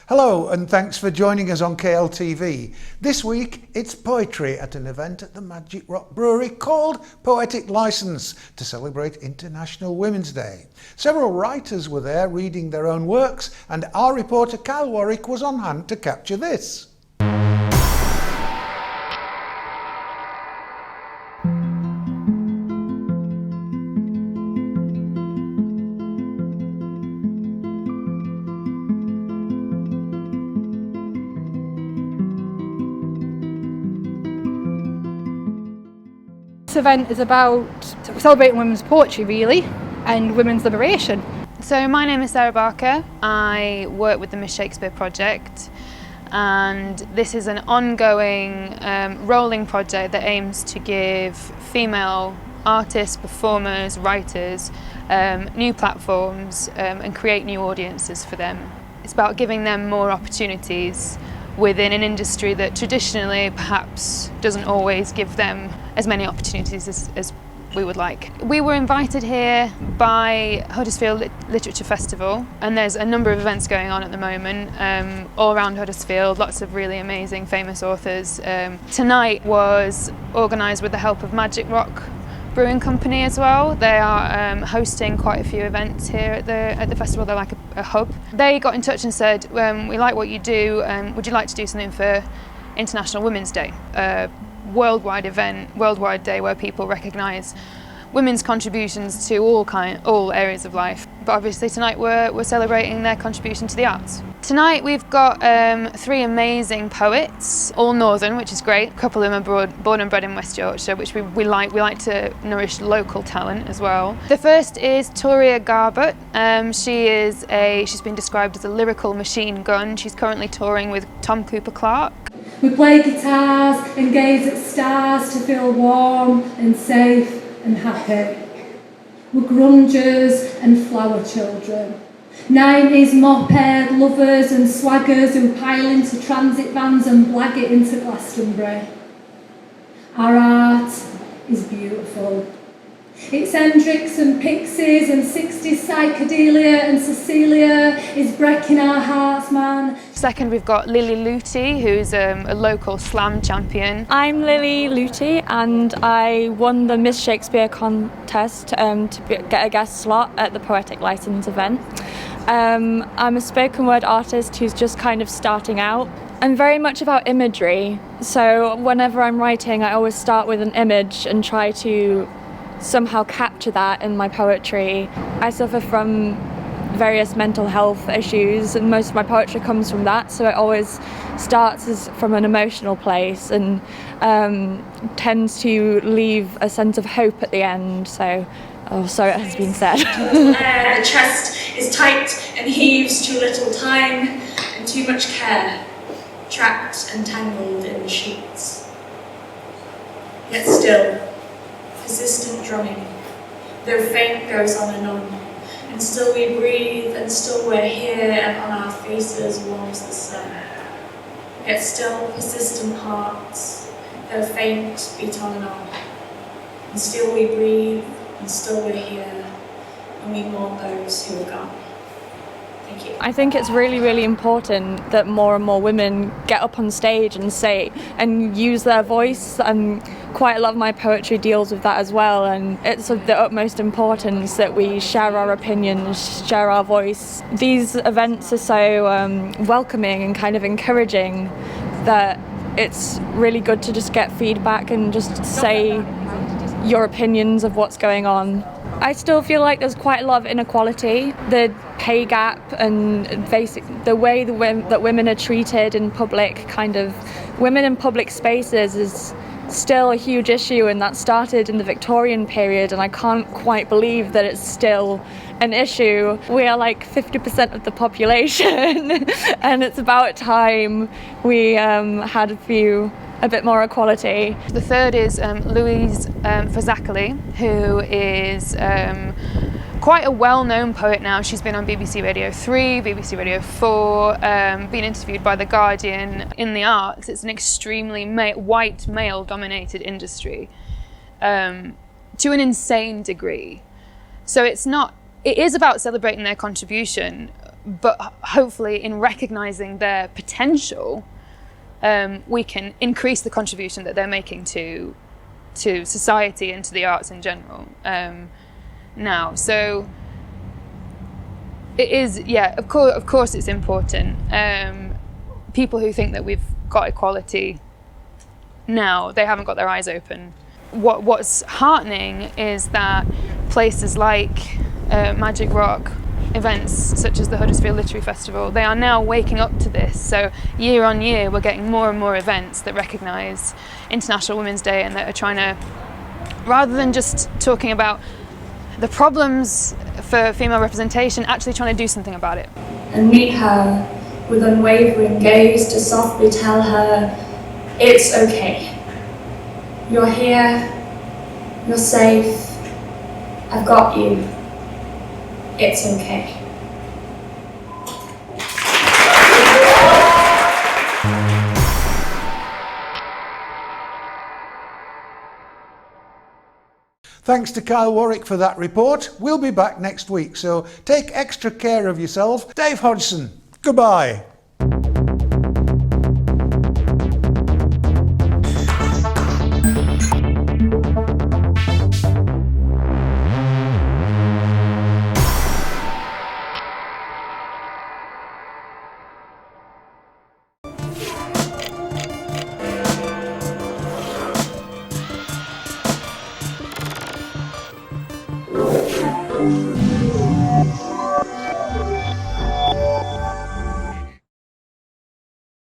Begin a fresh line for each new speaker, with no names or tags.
Hello and thanks for joining us on KLTV. This week it's poetry at an event at the Magic Rock Brewery called Poetic Licence to celebrate International Women's Day. Several writers were there reading their own works and our reporter Kyle Warwick was on hand to capture this.
This event is about celebrating women's poetry really and women's liberation.
So my name is Sarah Barker. I work with the Miss Shakespeare project, and this is an ongoing rolling project that aims to give female artists, performers, writers new platforms and create new audiences for them. It's about giving them more opportunities within an industry that traditionally perhaps doesn't always give them as many opportunities as we would like. We were invited here by Huddersfield Literature Festival, and there's a number of events going on at the moment all around Huddersfield, lots of really amazing famous authors. Tonight was organised with the help of Magic Rock Brewing Company as well. They are hosting quite a few events here at the festival. They're like a hub. They got in touch and said, we like what you do, would you like to do something for International Women's Day? A worldwide event, worldwide day where people recognise women's contributions to all areas of life. But obviously tonight we're celebrating their contribution to the arts. Tonight we've got three amazing poets, all northern, which is great. A couple of them are born and bred in West Yorkshire, which we like. We like to nourish local talent as well. The first is Toria Garbett. She's been described as a lyrical machine gun. She's currently touring with Tom Cooper Clarke.
We play guitars and gaze at stars to feel warm and safe and happy. We're grungers and flower children. 90s moped lovers and swaggers who pile into transit vans and blag it into Glastonbury. Our art is beautiful. It's Hendrix and Pixies and 60s psychedelia, and Cecilia is breaking our hearts, man.
Second, we've got Lily Luty, who's a local slam champion.
I'm Lily Luty and I won the Miss Shakespeare contest to get a guest slot at the Poetic Licence event. I'm a spoken word artist who's just kind of starting out. I'm very much about imagery, so whenever I'm writing I always start with an image and try to somehow capture that in my poetry. I suffer from various mental health issues and most of my poetry comes from that, so it always starts from an emotional place and tends to leave a sense of hope at the end, so it has been said.
The chest is tight and heaves too little time and too much care, trapped and tangled in the sheets. Yet still, persistent drumming, though faint, goes on, and still we breathe, and still we're here, and on our faces warms the sun. Yet still persistent hearts, though faint, beat on, and still we breathe, and still we're here, and we mourn those who are gone. Thank you.
I think it's really, really important that more and more women get up on stage and say and use their voice, and quite a lot of my poetry deals with that as well, and it's of the utmost importance that we share our opinions, share our voice. These events are so welcoming and kind of encouraging that it's really good to just get feedback and just say your opinions of what's going on. I still feel like there's quite a lot of inequality. The pay gap and the way that women are treated in public, women in public spaces is still a huge issue, and that started in the Victorian period, and I can't quite believe that it's still an issue. We are like 50% of the population and it's about time we had a bit more equality.
The third is Louise Fazakerley, who is quite a well-known poet now. She's been on BBC Radio 3, BBC Radio 4, been interviewed by The Guardian. In the arts, it's an extremely white male-dominated industry to an insane degree. So it is about celebrating their contribution, but hopefully in recognising their potential, we can increase the contribution that they're making to society and to the arts in general now. So it is, yeah, of course it's important. People who think that we've got equality now, they haven't got their eyes open. What's heartening is that places like Magic Rock, events such as the Huddersfield Literature Festival, they are now waking up to this. So year on year we're getting more and more events that recognise International Women's Day and that are trying to, rather than just talking about the problems for female representation, actually trying to do something about it.
And meet her with unwavering gaze to softly tell her, it's okay. You're here, you're safe, I've got you. It's okay.
Thanks to Kyle Warwick for that report. We'll be back next week, so take extra care of yourself. Dave Hodgson, goodbye.